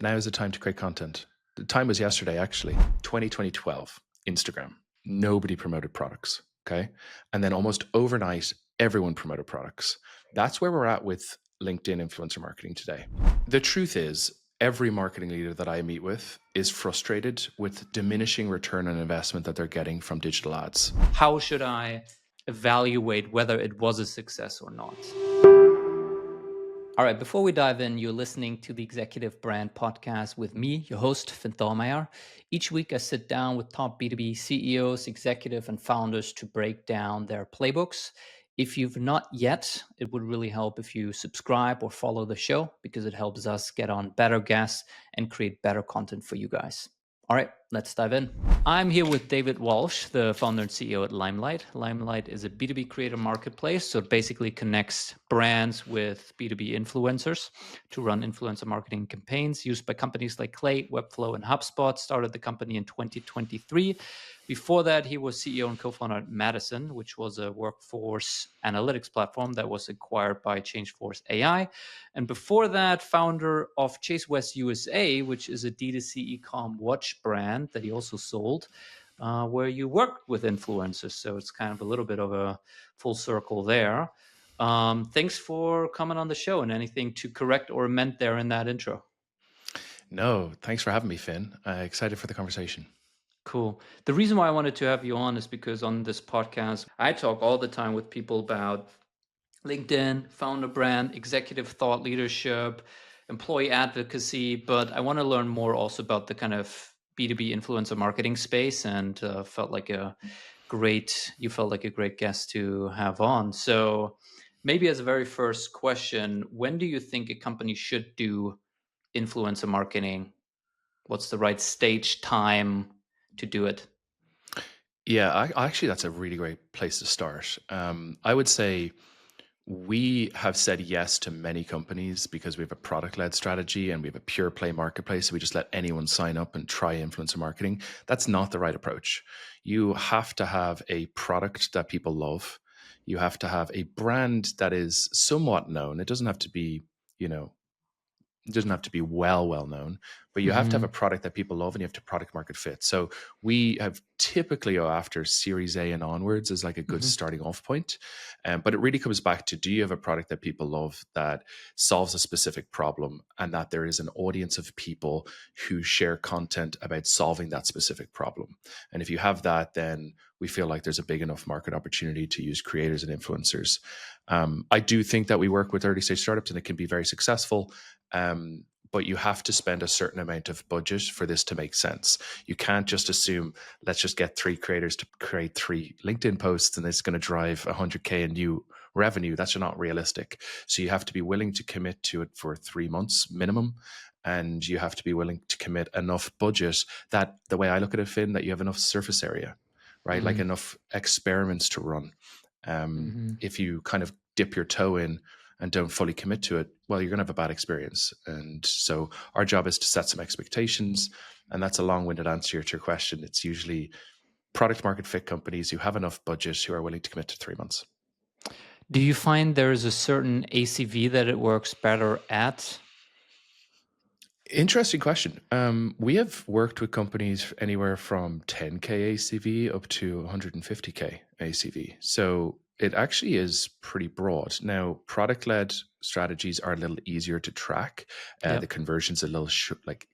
Now is the time to create content. The time was yesterday, actually. 2012, Instagram. Nobody promoted products. Okay. And then almost overnight, everyone promoted products. That's where we're at with LinkedIn influencer marketing today. The truth is, every marketing leader that I meet with is frustrated with diminishing return on investment that they're getting from digital ads. How should I evaluate whether it was a success or not? All right, before we dive in, you're listening to the Executive Brand Podcast with me, your host, Thormeier. Each week, I sit down with top B2B CEOs, executive, and founders to break down their playbooks. If you've not yet, it would really help if you subscribe or follow the show because it helps us get on better guests and create better content for you guys. All right, let's dive in. I'm here with David Walsh, the founder and CEO at Limelight. Limelight is a B2B creator marketplace, so it basically connects brands with B2B influencers to run influencer marketing campaigns used by companies like Clay, Webflow, and HubSpot. Started the company in 2023. Before that, he was CEO and co-founder at Madison, which was a workforce analytics platform that was acquired by Changeforce AI. And before that, founder of Chase West USA, which is a D2C e-com watch brand that he also sold, where you work with influencers. So it's kind of a little bit of a full circle there. Thanks for coming on the show, and anything to correct or amend there in that intro. No, thanks for having me, Finn. Excited for the conversation. Cool. The reason why I wanted to have you on is because on this podcast, I talk all the time with people about LinkedIn, founder brand, executive thought leadership, employee advocacy, but I want to learn more also about the kind of B2B influencer marketing space, and felt like a great guest to have on. So maybe as a very first question, when do you think a company should do influencer marketing? What's the right stage time to do it? Yeah, actually, that's a really great place to start. I would say we have said yes to many companies because we have a product-led strategy and we have a pure play marketplace. So we just let anyone sign up and try influencer marketing. That's not the right approach. You have to have a product that people love. You have to have a brand that is somewhat known. It doesn't have to be, you know, it doesn't have to be well known, but you have to have a product that people love and you have to product market fit. So we have typically go after Series A and onwards as like a good starting off point. But it really comes back to, do you have a product that people love that solves a specific problem and that there is an audience of people who share content about solving that specific problem? And if you have that, then we feel like there's a big enough market opportunity to use creators and influencers. I do think that we work with early stage startups and it can be very successful. But you have to spend a certain amount of budget for this to make sense. You can't just assume, let's just get 3 creators to create 3 LinkedIn posts and it's going to drive 100K in new revenue. That's not realistic. So you have to be willing to commit to it for 3 months minimum. And you have to be willing to commit enough budget that, the way I look at it, Finn, that you have enough surface area, right? Like enough experiments to run. If you kind of dip your toe in and don't fully commit to it, well, you're going to have a bad experience. And so our job is to set some expectations. And that's a long-winded answer to your question. It's usually product market fit companies who have enough budget who are willing to commit to 3 months. Do you find there's a certain ACV that it works better at? Interesting question. We have worked with companies anywhere from 10K ACV up to 150K ACV. So it actually is pretty broad. Now, product-led strategies are a little easier to track. The conversion's a little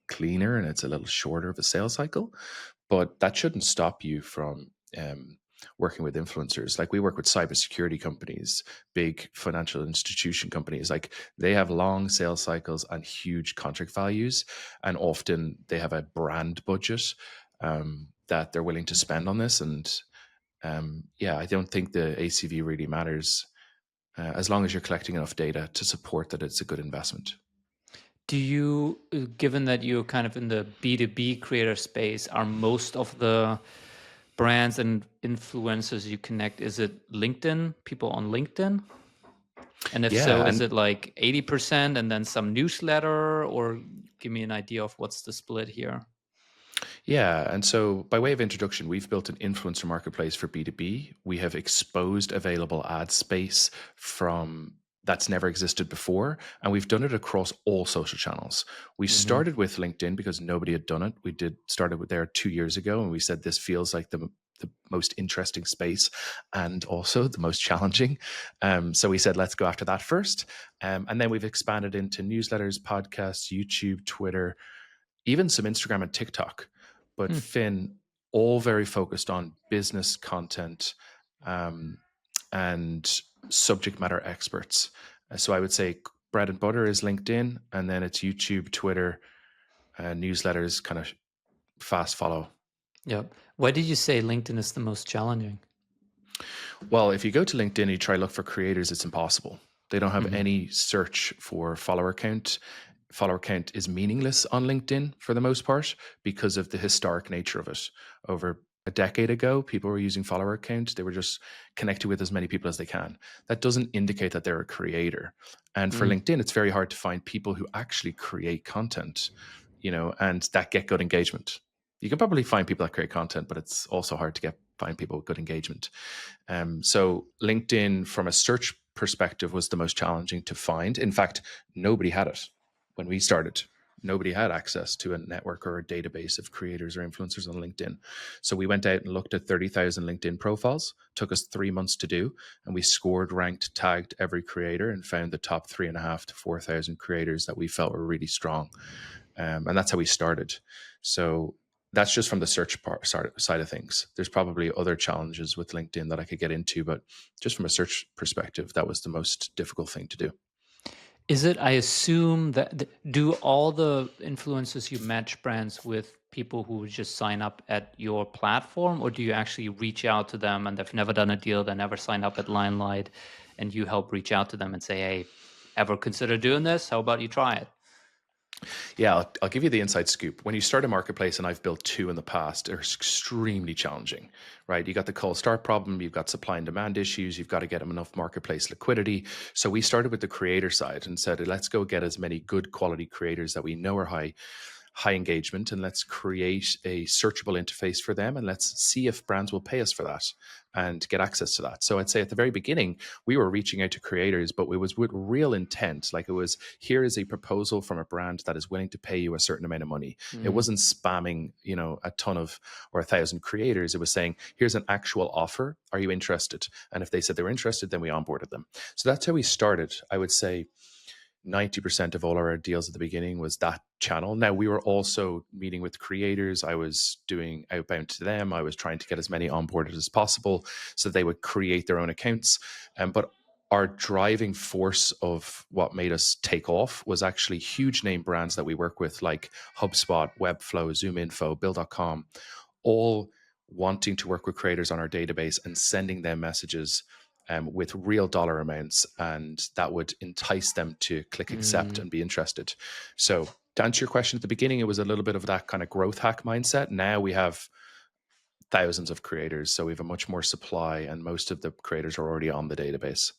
cleaner and it's a little shorter of a sales cycle, but that shouldn't stop you from working with influencers. Like, we work with cybersecurity companies, big financial institution companies. Like, they have long sales cycles and huge contract values, and often they have a brand budget that they're willing to spend on this. And I don't think the ACV really matters as long as you're collecting enough data to support that it's a good investment. Do you, given that you're kind of in the B2B creator space, are most of the brands and influencers you connect, is it LinkedIn, people on LinkedIn? And if so, is it like 80% and then some newsletter, or give me an idea of what's the split here? Yeah. And so, by way of introduction, we've built an influencer marketplace for B2B. We have exposed available ad space from that's never existed before. And we've done it across all social channels. We Hmm. started with LinkedIn because nobody had done it. We did started with there 2 years ago, and we said this feels like the most interesting space and also the most challenging. So we said, let's go after that first. And then we've expanded into newsletters, podcasts, YouTube, Twitter, even some Instagram and TikTok. But Hmm. Finn, all very focused on business content, um, and subject matter experts. So I would say bread and butter is LinkedIn, and then it's YouTube, Twitter, newsletters, kind of fast follow. Yep. Why did you say LinkedIn is the most challenging? Well, if you go to LinkedIn and you try to look for creators, it's impossible. They don't have Hmm. any search for follower count. Follower count is meaningless on LinkedIn for the most part because of the historic nature of it. Over a decade ago, people were using follower count. They were just connecting with as many people as they can. That doesn't indicate that they're a creator. And for Mm. LinkedIn, it's very hard to find people who actually create content, and that get good engagement. You can probably find people that create content, but it's also hard to find people with good engagement. So LinkedIn, from a search perspective, was the most challenging to find. In fact, nobody had it when we started. Nobody had access to a network or a database of creators or influencers on LinkedIn. So we went out and looked at 30,000 LinkedIn profiles. Took us 3 months to do, and we scored, ranked, tagged every creator, and found the top 3.5 to 4,000 creators that we felt were really strong. And that's how we started. So that's just from the search side of things. There's probably other challenges with LinkedIn that I could get into, but just from a search perspective, that was the most difficult thing to do. Is it, I assume that, do all the influencers you match brands with people who just sign up at your platform, or do you actually reach out to them and they've never done a deal, they never signed up at Limelight, and you help reach out to them and say, hey, ever consider doing this? How about you try it? Yeah, I'll give you the inside scoop. When you start a marketplace, and I've built two in the past, they're extremely challenging, right? You got the cold start problem, you've got supply and demand issues, you've got to get them enough marketplace liquidity. So we started with the creator side and said, let's go get as many good quality creators that we know are high engagement, and let's create a searchable interface for them, and let's see if brands will pay us for that and get access to that. So I'd say at the very beginning, we were reaching out to creators, but it was with real intent. Like, it was, here is a proposal from a brand that is willing to pay you a certain amount of money. It Mm. wasn't spamming, a ton of or 1,000 creators. It was saying, here's an actual offer. Are you interested? And if they said they were interested, then we onboarded them. So that's how we started. I would say 90% of all our deals at the beginning was that channel. Now, we were also meeting with creators. I was doing outbound to them. I was trying to get as many onboarded as possible so they would create their own accounts. But our driving force of what made us take off was actually huge name brands that we work with, like HubSpot, Webflow, ZoomInfo, Bill.com, all wanting to work with creators on our database and sending them messages with real dollar amounts, and that would entice them to click accept Mm. and be interested. So to answer your question, at the beginning, it was a little bit of that kind of growth hack mindset. Now we have thousands of creators, so we have a much more supply, and most of the creators are already on the database.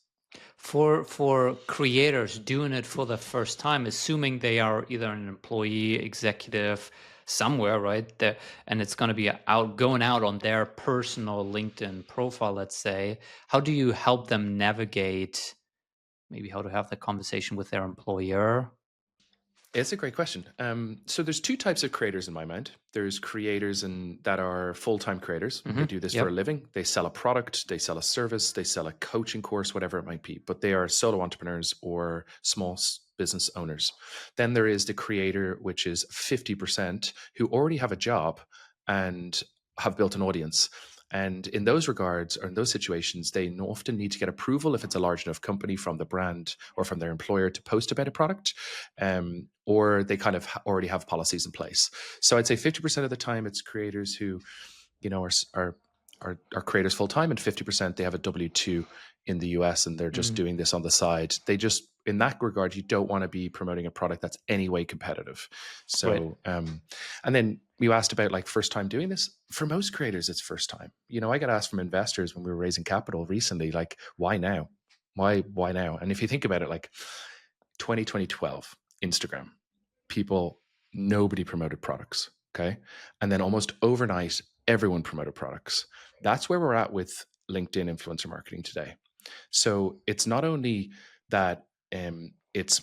For creators doing it for the first time, assuming they are either an employee, executive, somewhere, right? There, and it's going to be going out on their personal LinkedIn profile, let's say. How do you help them navigate maybe how to have the conversation with their employer? It's a great question. So there's two types of creators in my mind. There's creators that are full-time creators. They Hmm. do this for a Yep. living. They sell a product, they sell a service, they sell a coaching course, whatever it might be. But they are solo entrepreneurs or small business owners. Then there is the creator, which is 50% who already have a job and have built an audience. And in those regards, or in those situations, they often need to get approval if it's a large enough company from the brand or from their employer to post about a product, or they kind of already have policies in place. So I'd say 50% of the time it's creators who, are creators full time, and 50% they have a W-2 in the US and they're just Mm. doing this on the side. They just, in that regard, you don't want to be promoting a product that's anyway competitive. Right. So, and then you asked about like first time doing this. For most creators, it's first time. I got asked from investors when we were raising capital recently, like, why now? Why now? And if you think about it, like 2012, Instagram, people, nobody promoted products. Okay. And then almost overnight, everyone promoted products. That's where we're at with LinkedIn influencer marketing today. So it's not only that it's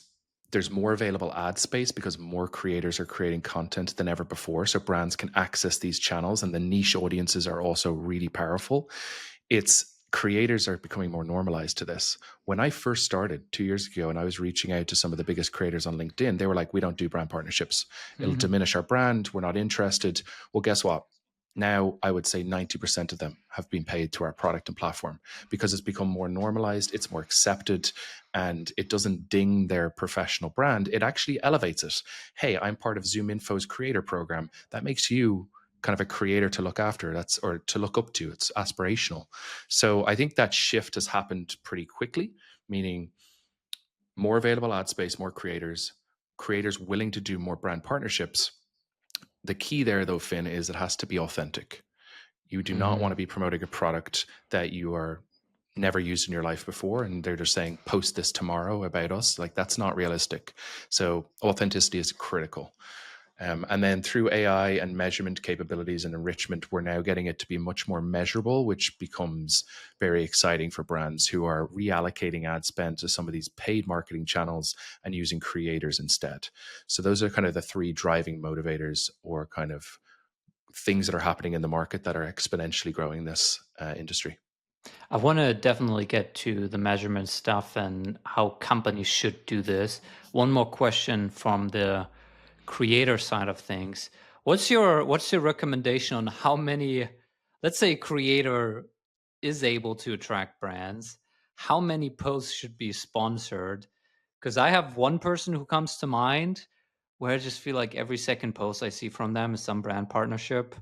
there's more available ad space because more creators are creating content than ever before. So brands can access these channels, and the niche audiences are also really powerful. It's creators are becoming more normalized to this. When I first started 2 years ago and I was reaching out to some of the biggest creators on LinkedIn, they were like, we don't do brand partnerships. It'll Mhm. diminish our brand. We're not interested. Well, guess what? Now I would say 90% of them have been paid to our product and platform because it's become more normalized, it's more accepted, and it doesn't ding their professional brand. It actually elevates it. Hey, I'm part of ZoomInfo's creator program. That makes you kind of a creator to look after, that's or to look up to. It's aspirational. So I think that shift has happened pretty quickly, meaning more available ad space, more creators, creators willing to do more brand partnerships. The key there, though, Finn, is it has to be authentic. You do not want Mhm. to be promoting a product that you are never used in your life before, and they're just saying, post this tomorrow about us. Like, that's not realistic. So authenticity is critical. And then through AI and measurement capabilities and enrichment, we're now getting it to be much more measurable, which becomes very exciting for brands who are reallocating ad spend to some of these paid marketing channels and using creators instead. So those are kind of the three driving motivators, or kind of things that are happening in the market that are exponentially growing this industry. I want to definitely get to the measurement stuff and how companies should do this. One more question from the creator side of things. What's your recommendation on how many, let's say, a creator is able to attract brands? How many posts should be sponsored? Because I have one person who comes to mind where I just feel like every second post I see from them is some brand partnership.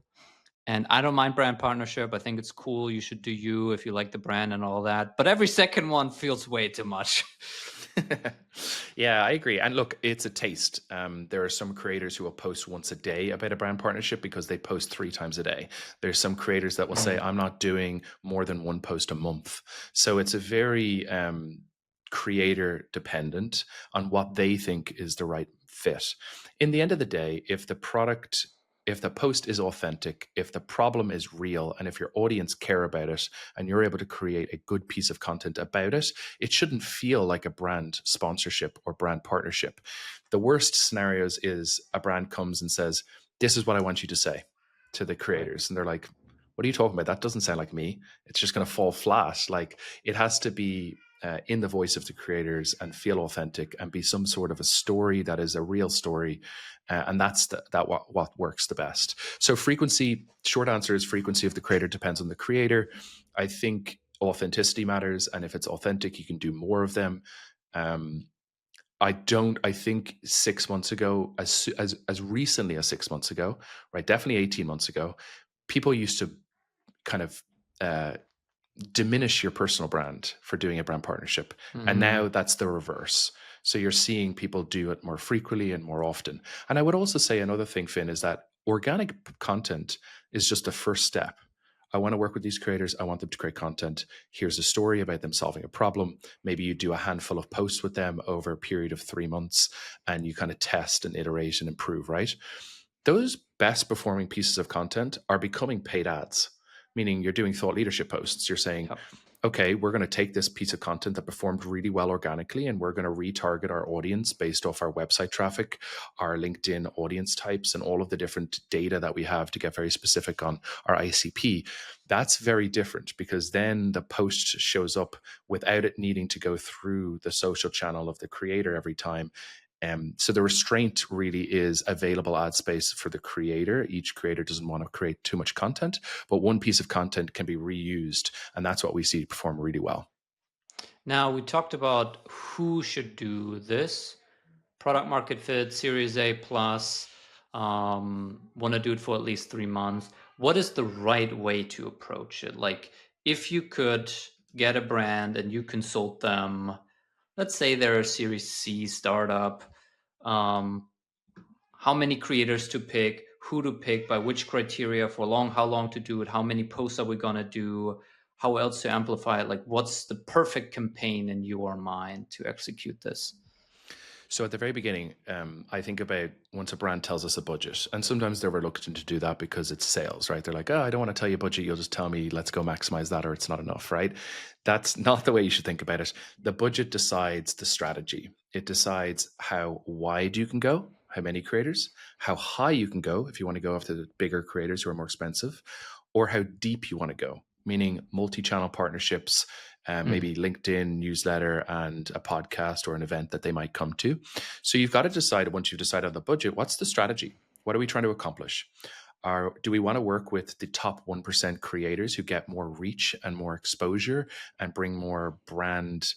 And I don't mind brand partnership. I think it's cool. You should do you if you like the brand and all that. But every second one feels way too much. Yeah, I agree. And look, it's a taste. There are some creators who will post once a day about a brand partnership because they post 3 times a day. There's some creators that will say, Mm, I'm not doing more than one post a month. So it's a very creator dependent on what they think is the right fit. In the end of the day, if the post is authentic, if the problem is real, and if your audience care about it, and you're able to create a good piece of content about it, it shouldn't feel like a brand sponsorship or brand partnership. The worst scenarios is a brand comes and says, this is what I want you to say to the right. creators. And they're like, what are you talking about? That doesn't sound like me. It's just going to fall flat. Like, it has to be in the voice of the creators and feel authentic and be some sort of a story that is a real story. And that's what works the best. So frequency, short answer is frequency of the creator depends on the creator. I think authenticity matters, and if it's authentic, you can do more of them. Um, I think 6 months ago, as recently as 6 months ago, right, definitely 18 months ago, people used to kind of uh, diminish your personal brand for doing a brand partnership. And Hmm. now that's the reverse. So you're seeing people do it more frequently and more often. And I would also say another thing, Finn, is that organic content is just the first step. I want to work with these creators. I want them to create content. Here's a story about them solving a problem. Maybe you do a handful of posts with them over a period of 3 months and you kind of test and iterate and improve, right? Those best performing pieces of content are becoming paid ads, meaning you're doing thought leadership posts. You're saying, Yep. okay, we're going to take this piece of content that performed really well organically, and we're going to retarget our audience based off our website traffic, our LinkedIn audience types, and all of the different data that we have to get very specific on our ICP. That's very different because then the post shows up without it needing to go through the social channel of the creator every time. So the restraint really is available ad space for the creator. Each creator doesn't want to create too much content, but one piece of content can be reused, and that's what we see perform really well. Now we talked about who should do this. Product market fit, Series A plus, want to do it for at least 3 months. What is the right way to approach it? Like, if you could get a brand and you consult them, let's say they're a Series C startup, um, how many creators to pick, who to pick, by which criteria, for long, how long to do it, how many posts are we gonna do, how else to amplify it? Like, what's the perfect campaign in your mind to execute this? So at the very beginning, I think about once a brand tells us a budget, and sometimes they're reluctant to do that because it's sales, right? They're like, oh, I don't want to tell you budget. You'll just tell me, let's go maximize that, or it's not enough, right? That's not the way you should think about it. The budget decides the strategy. It decides how wide you can go, how many creators, how high you can go if you want to go after the bigger creators who are more expensive, or how deep you want to go, meaning multi-channel partnerships, Mm. maybe LinkedIn newsletter and a podcast or an event that they might come to. So you've got to decide, once you've decided on the budget, what's the strategy? What are we trying to accomplish? Do we want to work with the top 1% creators who get more reach and more exposure and bring more brand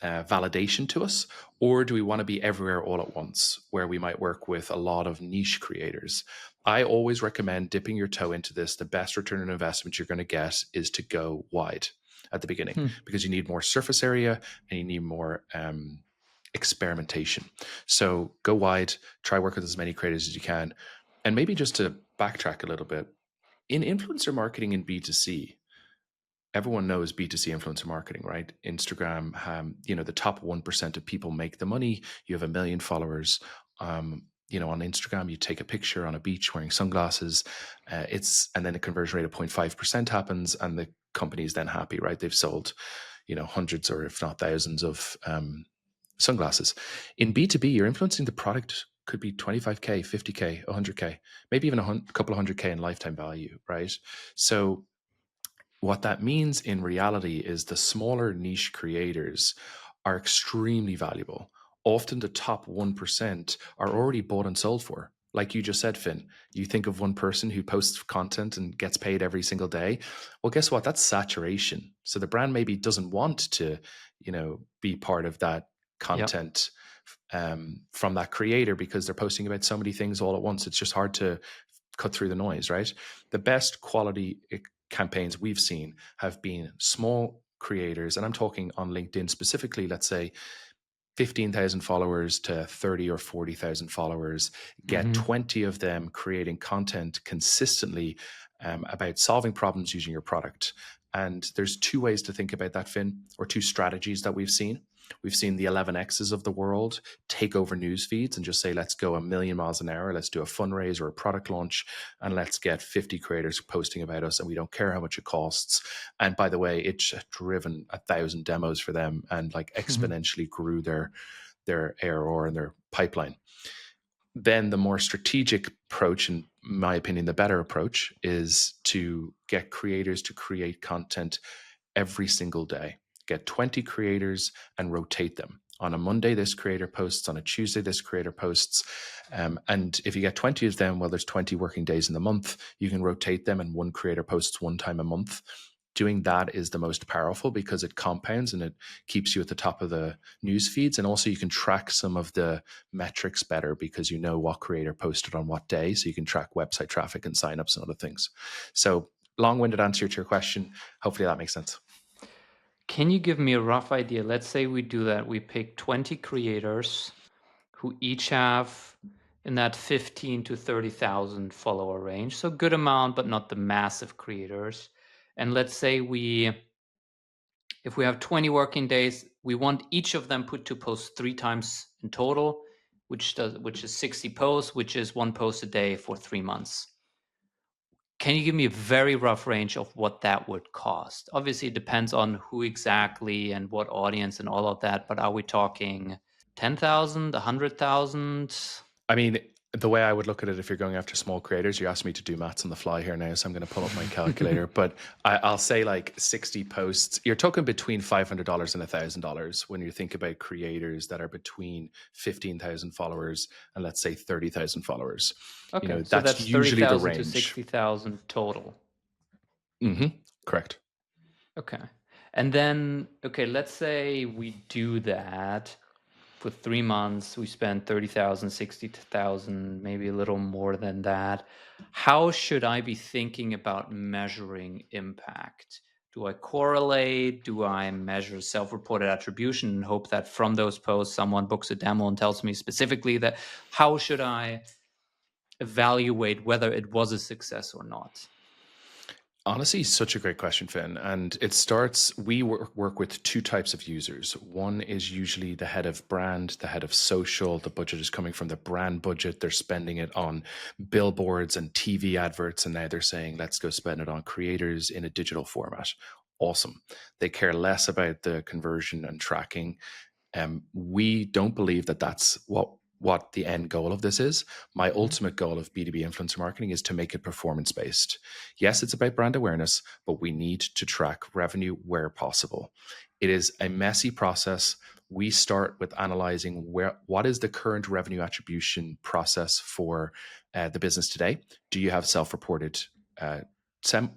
validation to us? Or do we want to be everywhere all at once, where we might work with a lot of niche creators? I always recommend dipping your toe into this. The best return on investment you're going to get is to go wide at the beginning, Hmm. because you need more surface area and you need more experimentation. So go wide, try work with as many creators as you can. And maybe just to backtrack a little bit, in influencer marketing in B2C, everyone knows B2C influencer marketing, right? Instagram, the top 1% of people make the money. You have 1 million followers. On Instagram, you take a picture on a beach wearing sunglasses. And then a conversion rate of 0.5% happens, and the company is then happy, right? They've sold, hundreds or if not thousands of sunglasses. In B2B, you're influencing the product could be 25K, 50K, 100K, maybe even a couple of 100K in lifetime value, right? So what that means in reality is the smaller niche creators are extremely valuable. Often the top 1% are already bought and sold for. Like you just said, Finn, you think of one person who posts content and gets paid every single day. Well, guess what? That's saturation. So the brand maybe doesn't want to, be part of that Yep. content from that creator because they're posting about so many things all at once. It's just hard to cut through the noise, right? The best quality campaigns we've seen have been small creators, and I'm talking on LinkedIn specifically, let's say 15,000 followers to 30 or 40,000 followers, get Hmm. 20 of them creating content consistently about solving problems using your product. And there's two ways to think about that, Finn, or two strategies that we've seen. We've seen the 11Xs of the world take over news feeds and just say, let's go 1,000,000 miles an hour. Let's do a fundraiser or a product launch, and let's get 50 creators posting about us. And we don't care how much it costs. And by the way, it's driven 1,000 demos for them and like exponentially grew their ARR and their pipeline. Then the more strategic approach, in my opinion, the better approach is to get creators to create content every single day. Get 20 creators and rotate them. On a Monday, this creator posts. On a Tuesday, this creator posts. And if you get 20 of them, well, there's 20 working days in the month. You can rotate them, and one creator posts one time a month. Doing that is the most powerful because it compounds and it keeps you at the top of the news feeds. And also, you can track some of the metrics better because you know what creator posted on what day. So you can track website traffic and signups and other things. So, long-winded answer to your question. Hopefully, that makes sense. Can you give me a rough idea? Let's say we do that. We pick 20 creators who each have in that 15 to 30,000 follower range. So good amount, but not the massive creators. And let's say if we have 20 working days, we want each of them put to post 3 times in total, which is 60 posts, which is 1 post a day for 3 months. Can you give me a very rough range of what that would cost? Obviously, it depends on who exactly and what audience and all of that, but are we talking 10,000, 100,000? I mean, the way I would look at it, if you're going after small creators, you asked me to do maths on the fly here now, so I'm going to pull up my calculator. But I'll say like 60 posts. You're talking between $500 and $1,000 when you think about creators that are between 15,000 followers and let's say 30,000 followers. Okay, so That's that's usually the 30,000 to range. 60,000 total. Correct. Okay. And then, okay, let's say we do that for 3 months. We spend 30,000, 60,000, maybe a little more than that. How should I be thinking about measuring impact? Do I correlate? Do I measure self-reported attribution and hope that from those posts someone books a demo and tells me specifically that? How should I evaluate whether it was a success or not? Honestly, such a great question, Finn. And it starts, we work with two types of users. One is usually the head of brand, the head of social. The budget is coming from the brand budget. They're spending it on billboards and TV adverts. And now they're saying, let's go spend it on creators in a digital format. Awesome. They care less about the conversion and tracking. We don't believe that that's what the end goal of this is. My Mhm. ultimate goal of B2B influencer marketing is to make it performance based. Yes, it's about brand awareness, but we need to track revenue where possible. It is a messy process. We start with analyzing what is the current revenue attribution process for the business today. Do you have self-reported uh,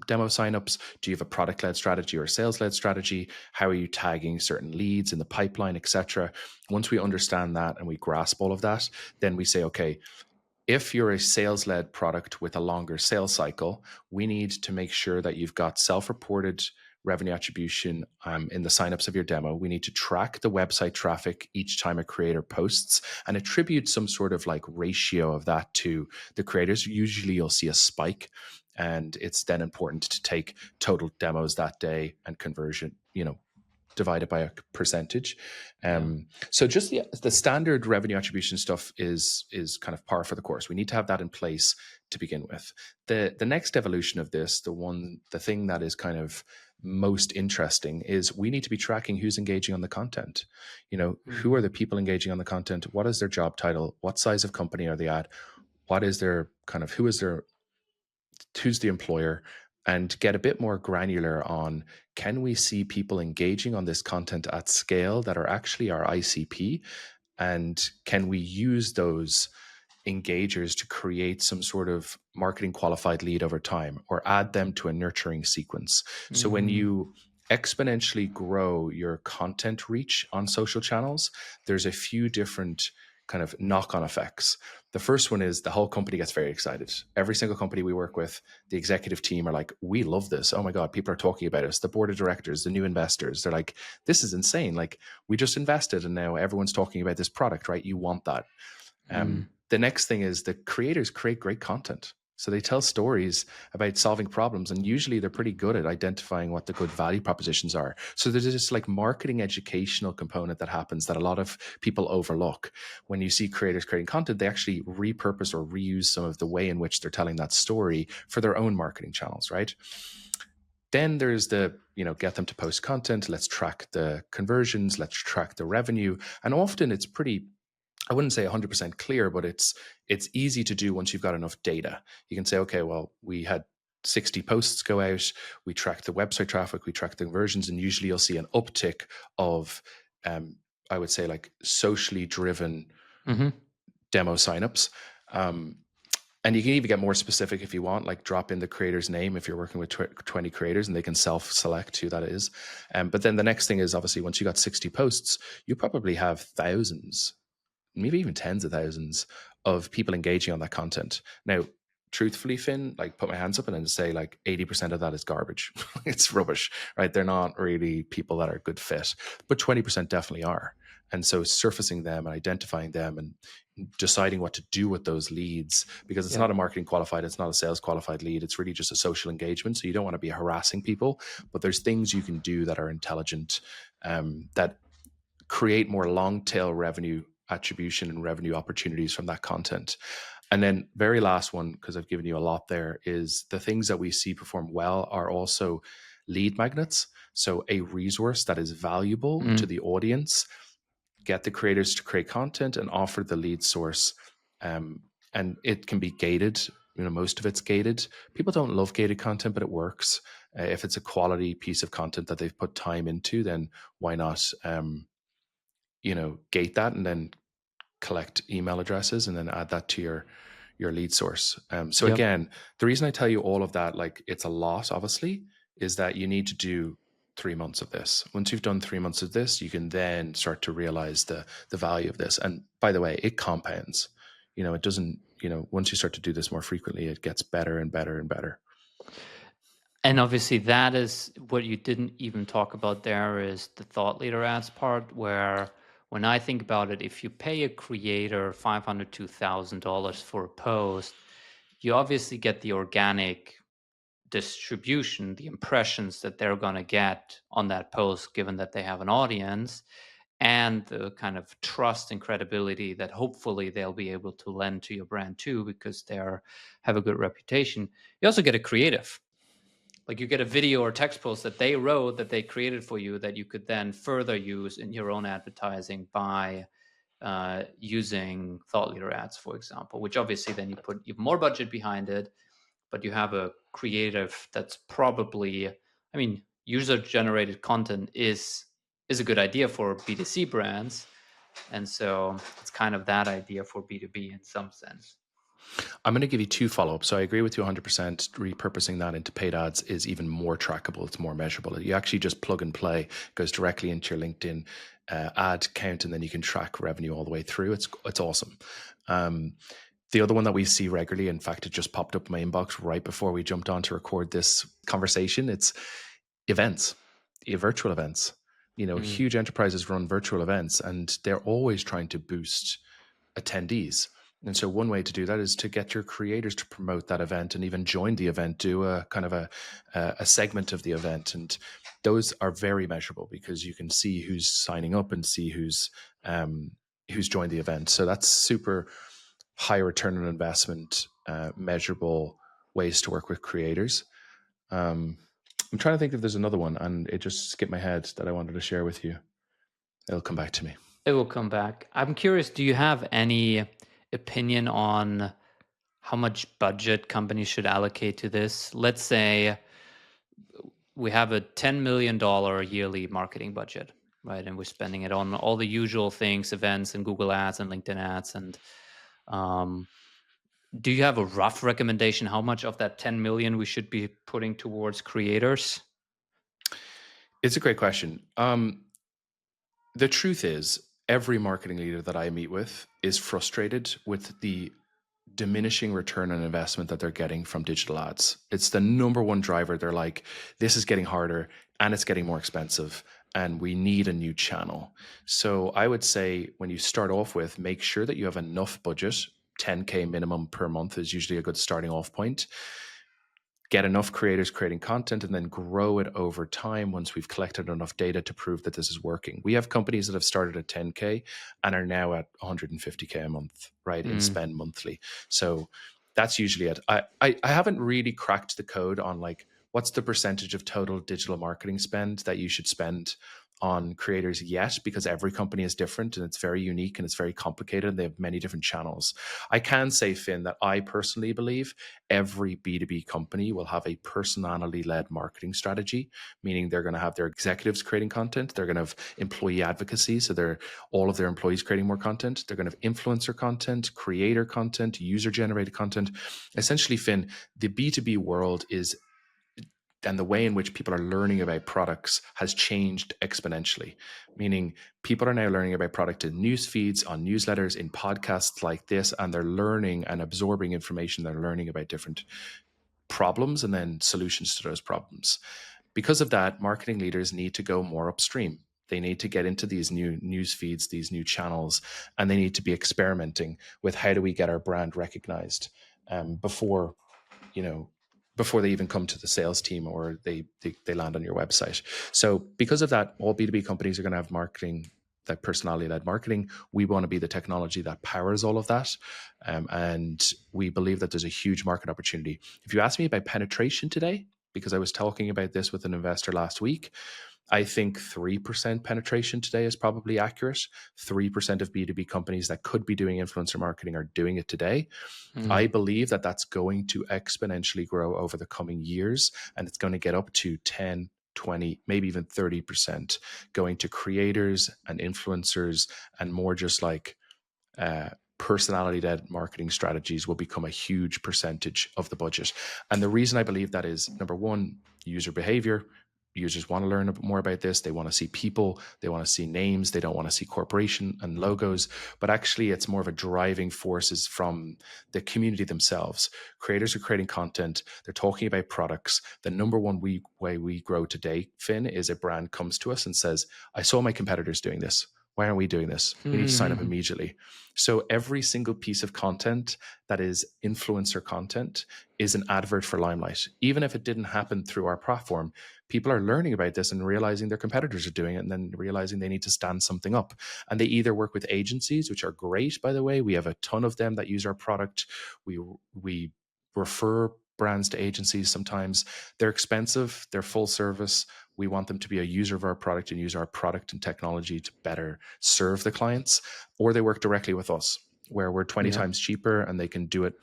demo signups? Do you have a product-led strategy or a sales-led strategy? How are you tagging certain leads in the pipeline, etc.? Once we understand that and we grasp all of that, then we say, okay, if you're a sales led product with a longer sales cycle, we need to make sure that you've got self reported revenue attribution in the signups of your demo. We need to track the website traffic each time a creator posts and attribute some sort of like ratio of that to the creators. Usually you'll see a spike, and it's then important to take total demos that day and conversion, divided by a percentage. Yeah. So just the standard revenue attribution stuff is kind of par for the course. We need to have that in place to begin with. The next evolution of this, the thing that is kind of most interesting is we need to be tracking who's engaging on the content. Who are Mhm. the people engaging on the content? What is their job title? What size of company are they at? What is their kind of who's the employer, and get a bit more granular on, can we see people engaging on this content at scale that are actually our ICP, and can we use those engagers to create some sort of marketing qualified lead over time or add them to a nurturing sequence. So when Mhm. you exponentially grow your content reach on social channels, there's a few different kind of knock-on effects. The first one is the whole company gets very excited. Every single company we work with, the executive team are like, we love this. Oh my God, people are talking about us. The board of directors, the new investors, they're like, this is insane. Like, we just invested and now everyone's talking about this product, right? You want that. Mm. The next thing is the creators create great content. So they tell stories about solving problems, and usually they're pretty good at identifying what the good value propositions are. So there's this like marketing educational component that happens that a lot of people overlook. When you see creators creating content, they actually repurpose or reuse some of the way in which they're telling that story for their own marketing channels, right? Then there's get them to post content. Let's track the conversions. Let's track the revenue. And often it's pretty, I wouldn't say 100% clear, but it's easy to do once you've got enough data. You can say, okay, well, we had 60 posts go out, we tracked the website traffic, we tracked the conversions, and usually you'll see an uptick of, I would say, like socially driven Mhm. demo signups. Um, and you can even get more specific if you want, like drop in the creator's name if you're working with 20 creators and they can self-select who that is. But then the next thing is, obviously, once you got 60 posts, you probably have thousands, maybe even tens of thousands of people engaging on that content. Now, truthfully, Finn, like put my hands up and then say like 80% of that is garbage. It's rubbish, right? They're not really people that are a good fit, but 20% definitely are. And so surfacing them and identifying them and deciding what to do with those leads, because it's Yep. not a marketing qualified, it's not a sales qualified lead. It's really just a social engagement. So you don't want to be harassing people, but there's things you can do that are intelligent, that create more long tail revenue attribution and revenue opportunities from that content. And then very last one, because I've given you a lot there, is the things that we see perform well are also lead magnets. So a resource that is valuable to Mm. the audience, get the creators to create content and offer the lead source. And it can be gated. Most of it's gated. People don't love gated content, but it works. If it's a quality piece of content that they've put time into, then why not gate that and then collect email addresses and then add that to your lead source. So Yep. again, the reason I tell you all of that, like it's a lot, obviously, is that you need to do 3 months of this. Once you've done 3 months of this, you can then start to realize the value of this. And by the way, it compounds. It doesn't. Once you start to do this more frequently, it gets better and better and better. And obviously, that is what you didn't even talk about there is the thought leader ads part, where when I think about it, if you pay a creator $500 to $1,000 for a post, you obviously get the organic distribution, the impressions that they're going to get on that post, given that they have an audience, and the kind of trust and credibility that hopefully they'll be able to lend to your brand too, because they have a good reputation. You also get a creative. Like you get a video or text post that they wrote, that they created for you, that you could then further use in your own advertising by using thought leader ads, for example, which obviously then you put even more budget behind it, but you have a creative that's probably, I mean, user generated content is a good idea for B2C brands. And so it's kind of that idea for B2B in some sense. I'm going to give you two follow-ups. So I agree with you 100%. Repurposing that into paid ads is even more trackable. It's more measurable. You actually just plug and play. It goes directly into your LinkedIn ad count, and then you can track revenue all the way through. It's awesome. The other one that we see regularly, in fact, it just popped up in my inbox right before we jumped on to record this conversation. It's events, virtual events. Huge enterprises run virtual events, and they're always trying to boost attendees. And so one way to do that is to get your creators to promote that event and even join the event, do a kind of a segment of the event. And those are very measurable because you can see who's signing up and see who's joined the event. So that's super high return on investment, measurable ways to work with creators. I'm trying to think if there's another one, and it just skipped my head that I wanted to share with you. It'll come back to me. It will come back. I'm curious, do you have any opinion on how much budget companies should allocate to this? Let's say we have a $10 million yearly marketing budget, right? And we're spending it on all the usual things, events and Google ads and LinkedIn ads. And do you have a rough recommendation how much of that 10 million we should be putting towards creators? It's a great question. The truth is, every marketing leader that I meet with is frustrated with the diminishing return on investment that they're getting from digital ads. It's the number one driver. They're like, this is getting harder and it's getting more expensive, and we need a new channel. So I would say when you start off with, make sure that you have enough budget. 10K minimum per month is usually a good starting off point. Get enough creators creating content, and then grow it over time once we've collected enough data to prove that this is working. We have companies that have started at 10K and are now at 150K a month, right, in spend monthly. So that's usually it. I haven't really cracked the code on like what's the percentage of total digital marketing spend that you should spend on creators yet, because every company is different and it's very unique and it's very complicated and they have many different channels. I can say, Finn, that I personally believe every B2B company will have a personality-led marketing strategy, meaning they're going to have their executives creating content. They're going to have employee advocacy, so all of their employees creating more content. They're going to have influencer content, creator content, user-generated content. Essentially, Finn, the B2B world is, and the way in which people are learning about products has changed exponentially, meaning people are now learning about product in news feeds, on newsletters, in podcasts like this, and they're learning and absorbing information. They're learning about different problems and then solutions to those problems. Because of that, marketing leaders need to go more upstream. They need to get into these new news feeds, these new channels, and they need to be experimenting with how do we get our brand recognized before they even come to the sales team or they land on your website. So because of that, all B2B companies are going to have marketing, that personality-led marketing. We want to be the technology that powers all of that. And we believe that there's a huge market opportunity. If you ask me about penetration today, because I was talking about this with an investor last week, I think 3% penetration today is probably accurate. 3% of B2B companies that could be doing influencer marketing are doing it today. I believe that that's going to exponentially grow over the coming years, and it's going to get up to 10, 20, maybe even 30% going to creators and influencers, and more just like personality-led marketing strategies will become a huge percentage of the budget. And the reason I believe that is, number one, user behavior. Users want to learn more about this. They want to see people. They want to see names. They don't want to see corporation and logos. But actually, it's more of a driving forces from the community themselves. Creators are creating content. They're talking about products. The number one way we grow today, Finn, is a brand comes to us and says, I saw my competitors doing this. Why aren't we doing this? We need to sign up immediately. So every single piece of content that is influencer content is an advert for Limelight. Even if it didn't happen through our platform, people are learning about this and realizing their competitors are doing it, and then realizing they need to stand something up. And they either work with agencies, which are great, by the way. We have a ton of them that use our product. We refer brands to agencies sometimes. They're expensive, they're full service. We want them to be a user of our product and use our product and technology to better serve the clients, or they work directly with us, where we're 20 Yeah. times cheaper and they can do it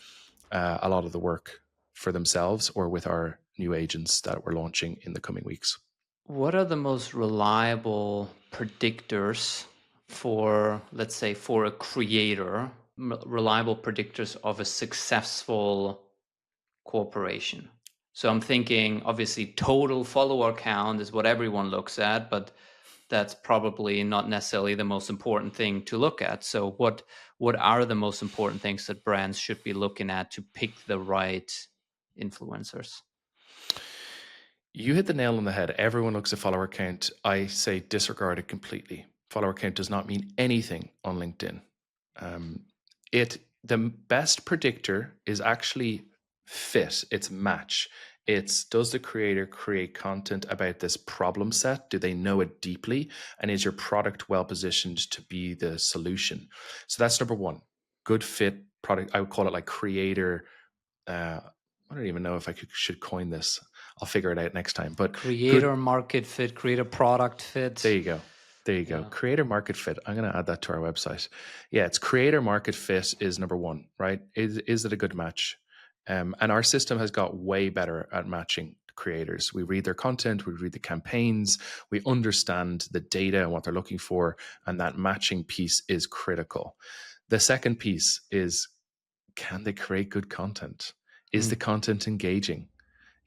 a lot of the work for themselves or with our new agents that we're launching in the coming weeks. What are the most reliable predictors for, let's say, for a creator, reliable predictors of a successful corporation? So I'm thinking, obviously, total follower count is what everyone looks at, but that's probably not necessarily the most important thing to look at. So what are the most important things that brands should be looking at to pick the right influencers? You hit the nail on the head. Everyone looks at follower count. I say disregard it completely. Follower count does not mean anything on LinkedIn. Um, the best predictor is actually fit. It's match. It's, does the creator create content about this problem set? Do they know it deeply? And is your product well positioned to be the solution? So that's number one. Good fit product. I would call it like creator. I don't even know if should coin this. I'll figure it out next time. But good. Creator market fit, creator product There fit. you go. There you go. Yeah. Creator market fit. I'm going to add that to our website. Yeah, it's creator market fit is number one, right? Is it a good match? And our system has got way better at matching creators. We read their content, we read the campaigns, we understand the data and what they're looking for, and that matching piece is critical. The second piece is, can they create good content? Is Mm. the content engaging?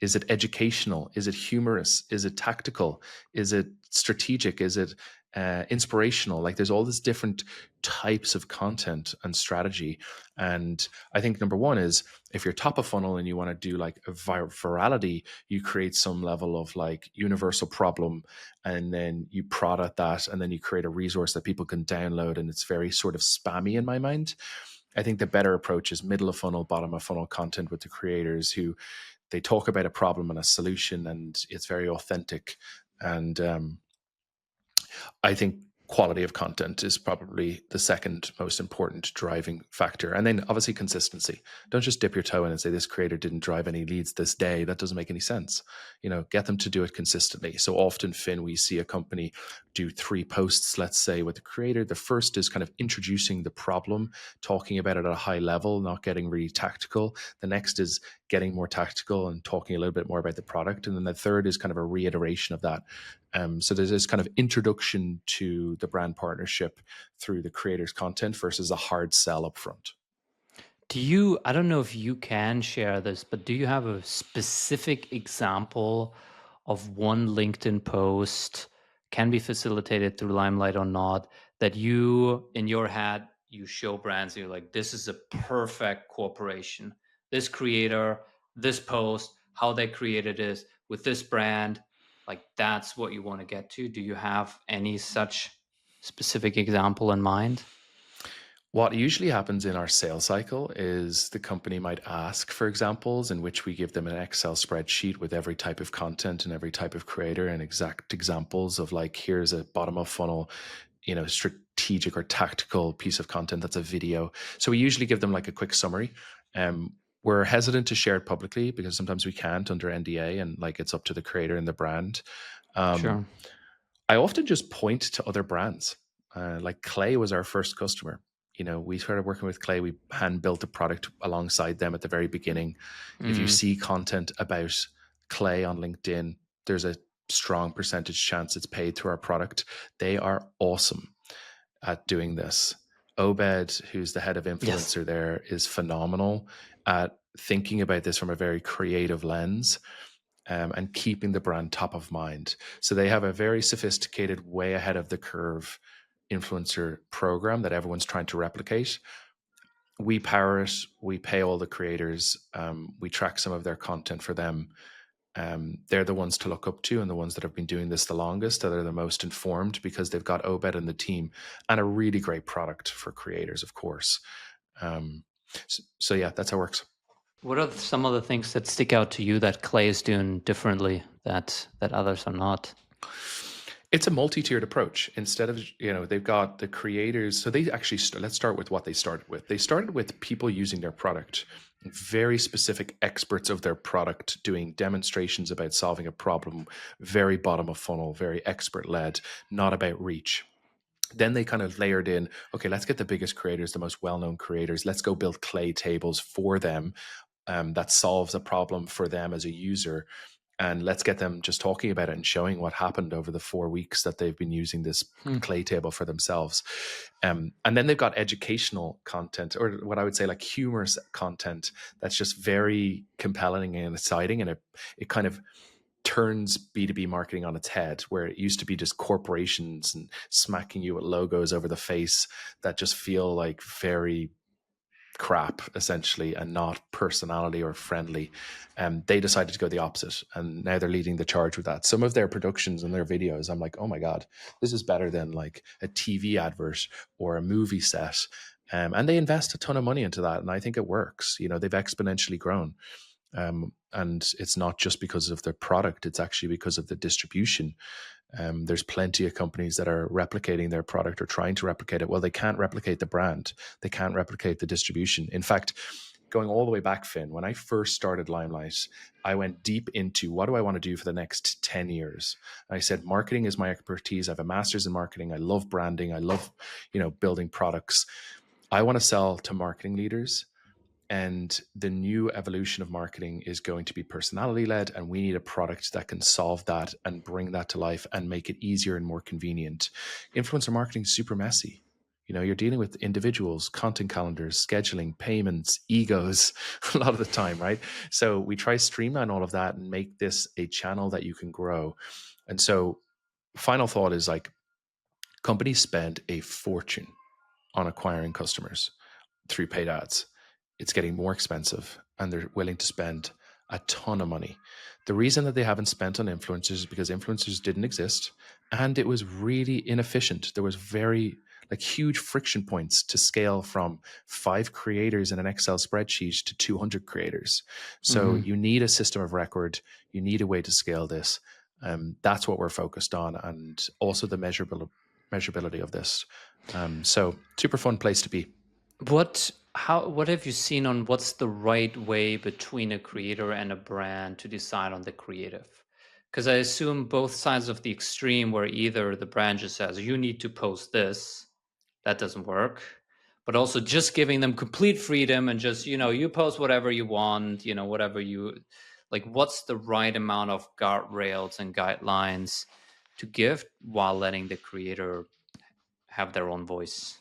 Is it educational? Is it humorous? Is it tactical? Is it strategic? Is it inspirational? Like there's all these different types of content and strategy. And I think number one is, if you're top of funnel and you want to do like a virality, you create some level of like universal problem, and then you product that, and then you create a resource that people can download. And it's very sort of spammy in my mind. I think the better approach is middle of funnel, bottom of funnel content with the creators who they talk about a problem and a solution, and it's very authentic. And I think quality of content is probably the second most important driving factor. And then obviously consistency. Don't just dip your toe in and say this creator didn't drive any leads this day. That doesn't make any sense. Get them to do it consistently. So often, Finn, we see a company do 3 posts, let's say, with the creator. The first is kind of introducing the problem, talking about it at a high level, not getting really tactical. The next is getting more tactical and talking a little bit more about the product. And then the third is kind of a reiteration of that. So there's this kind of introduction to the brand partnership through the creator's content versus a hard sell up front. I don't know if you can share this, but do you have a specific example of one LinkedIn post, can be facilitated through Limelight or not, that you, in your head, you show brands, and you're like, this is a perfect corporation. This creator, this post, how they created it with this brand, like that's what you want to get to. Do you have any such specific example in mind? What usually happens in our sales cycle is the company might ask for examples, in which we give them an Excel spreadsheet with every type of content and every type of creator and exact examples of like, here's a bottom of funnel, strategic or tactical piece of content that's a video. So we usually give them like a quick summary. We're hesitant to share it publicly because sometimes we can't under NDA, and like it's up to the creator and the brand. Um, Sure. I often just point to other brands. Like Clay was our first customer. We started working with Clay. We hand built a product alongside them at the very beginning. If you Mm. see content about Clay on LinkedIn, there's a strong percentage chance it's paid through our product. They are awesome at doing this. Obed, who's the head of Yes. influencer there, is phenomenal at thinking about this from a very creative lens, and keeping the brand top of mind. So they have a very sophisticated, way ahead of the curve influencer program that everyone's trying to replicate. We power it. We pay all the creators. We track some of their content for them. They're the ones to look up to and the ones that have been doing this the longest, that are the most informed because they've got Obed in the team and a really great product for creators, of course. So yeah, that's how it works. What are some of the things that stick out to you that Clay is doing differently that others are not? It's a multi-tiered approach. Instead of, they've got the creators. So they actually, let's start with what they started with. They started with people using their product, very specific experts of their product doing demonstrations about solving a problem, very bottom of funnel, very expert led, not about reach. Then they kind of layered in, okay, let's get the biggest creators, the most well-known creators. Let's go build clay tables for them, that solves a problem for them as a user. And let's get them just talking about it and showing what happened over the 4 weeks that they've been using this Hmm. clay table for themselves. And then they've got educational content, or what I would say like humorous content, that's just very compelling and exciting. And it kind of turns B2B marketing on its head, where it used to be just corporations and smacking you with logos over the face that just feel like very crap essentially and not personality or friendly. They decided to go the opposite, and now they're leading the charge with that. Some of their productions and their videos, I'm like, oh my god, this is better than like a TV advert or a movie set. And they invest a ton of money into that, and I think it works. They've exponentially grown. And it's not just because of the product, it's actually because of the distribution. There's plenty of companies that are replicating their product or trying to replicate it. Well, they can't replicate the brand. They can't replicate the distribution. In fact, going all the way back, Finn, when I first started Limelight, I went deep into what do I want to do for the next 10 years? And I said, marketing is my expertise. I have a master's in marketing. I love branding. I love, building products. I want to sell to marketing leaders. And the new evolution of marketing is going to be personality led. And we need a product that can solve that and bring that to life and make it easier and more convenient. Influencer marketing is super messy. You're dealing with individuals, content calendars, scheduling, payments, egos a lot of the time, right? So we try to streamline all of that and make this a channel that you can grow. And so, final thought is like, companies spend a fortune on acquiring customers through paid ads. It's getting more expensive and they're willing to spend a ton of money. The reason that they haven't spent on influencers is because influencers didn't exist and it was really inefficient. There was very huge friction points to scale from 5 creators in an Excel spreadsheet to 200 creators. So Mhm. you need a system of record. You need a way to scale this. That's what we're focused on, and also the measurability of this. So super fun place to be. What have you seen on what's the right way between a creator and a brand to decide on the creative? Because I assume both sides of the extreme, where either the brand just says you need to post this, that doesn't work, but also just giving them complete freedom and just, you post whatever you want, whatever you like. What's the right amount of guardrails and guidelines to give while letting the creator have their own voice?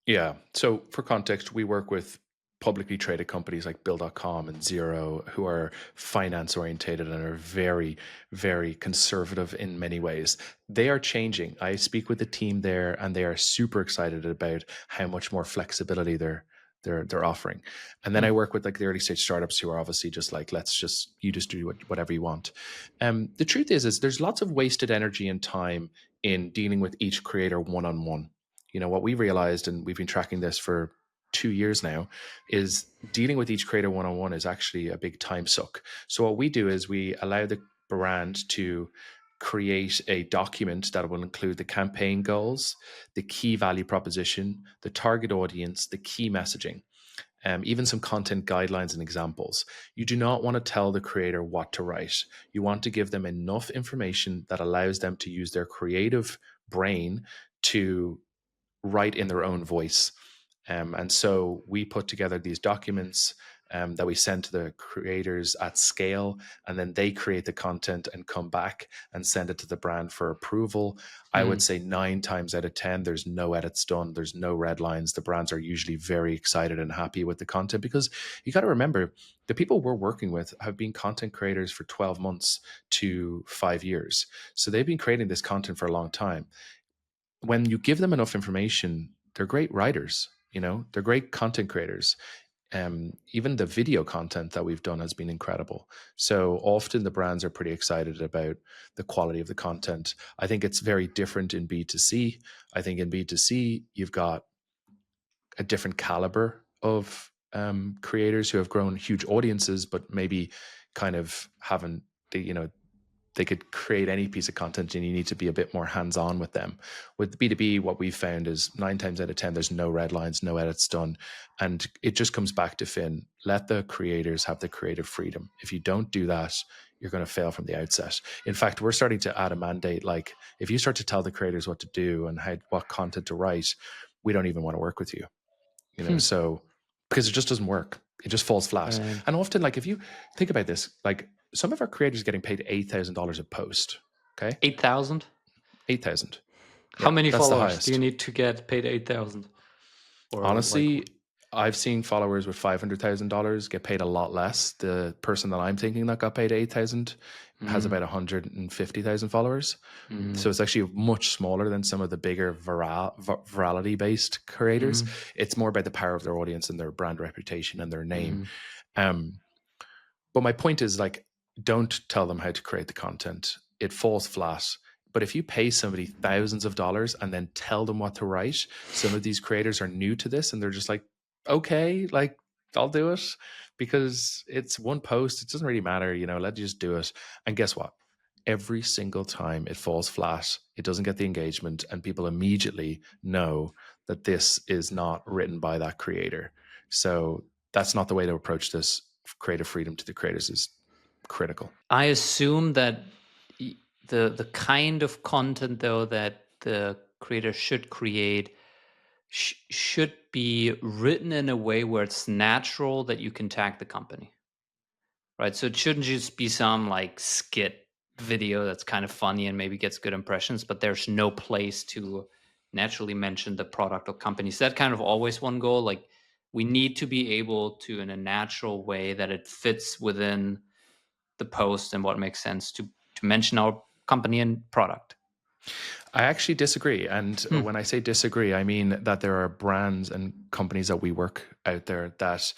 Yeah. So for context, we work with publicly traded companies like Bill.com and Zero, who are finance orientated and are very, very conservative in many ways. They are changing. I speak with the team there and they are super excited about how much more flexibility they're offering. And then Hmm. I work with like the early stage startups who are obviously just like, you just do whatever you want. The truth is there's lots of wasted energy and time in dealing with each creator one-on-one. What we realized, and we've been tracking this for 2 years now, is dealing with each creator one-on-one is actually a big time suck. So what we do is we allow the brand to create a document that will include the campaign goals, the key value proposition, the target audience, the key messaging, even some content guidelines and examples. You do not want to tell the creator what to write. You want to give them enough information that allows them to use their creative brain to write in their own voice. And so we put together these documents that we send to the creators at scale, and then they create the content and come back and send it to the brand for approval. I would say 9 times out of 10, there's no edits done, there's no red lines. The brands are usually very excited and happy with the content, because you got to remember, the people we're working with have been content creators for 12 months to 5 years. So they've been creating this content for a long time. When you give them enough information, they're great writers, they're great content creators. Even the video content that we've done has been incredible. So often the brands are pretty excited about the quality of the content. I think it's very different in B2C. I think in B2C, you've got a different caliber of creators who have grown huge audiences, but maybe kind of haven't, they could create any piece of content and you need to be a bit more hands-on with them. With B2B, what we've found is 9 times out of 10, there's no red lines, no edits done. And it just comes back to Finn. Let the creators have the creative freedom. If you don't do that, you're going to fail from the outset. In fact, we're starting to add a mandate. Like if you start to tell the creators what to do and what content to write, we don't even want to work with you. So because it just doesn't work. It just falls flat. Right. And often, like if you think about this, like some of our creators are getting paid $8,000 a post. Okay. 8,000? 8,000. How Yeah. many That's the followers do you highest. need to get paid 8,000? Or like, Honestly, I've seen followers with $500,000 get paid a lot less. The person that I'm thinking that got paid 8,000 has mm, about 150,000 followers. So mm, it's actually much smaller than some of the bigger virality based creators. mm, It's more about the power of their audience and their brand reputation and their name. mm. Um, but my point is like, don't tell them how to create the content. It falls flat. But if you pay somebody thousands of dollars and then tell them what to write, some of these creators are new to this and they're just like, okay, like I'll do it because it's one post. It doesn't really matter, let's just do it. And guess what? Every single time it falls flat, it doesn't get the engagement, and people immediately know that this is not written by that creator. So that's not the way to approach this. Creative freedom to the creators is critical. I assume that the kind of content though that the creator should create should be written in a way where it's natural that you can tag the company, right? So it shouldn't just be some like skit video that's kind of funny and maybe gets good impressions, but there's no place to naturally mention the product or company. So that kind of always one goal. Like we need to be able to, in a natural way, that it fits within the post and what makes sense to mention our company and product. I actually disagree. And Hmm. when I say disagree, I mean that there are brands and companies that we work out there that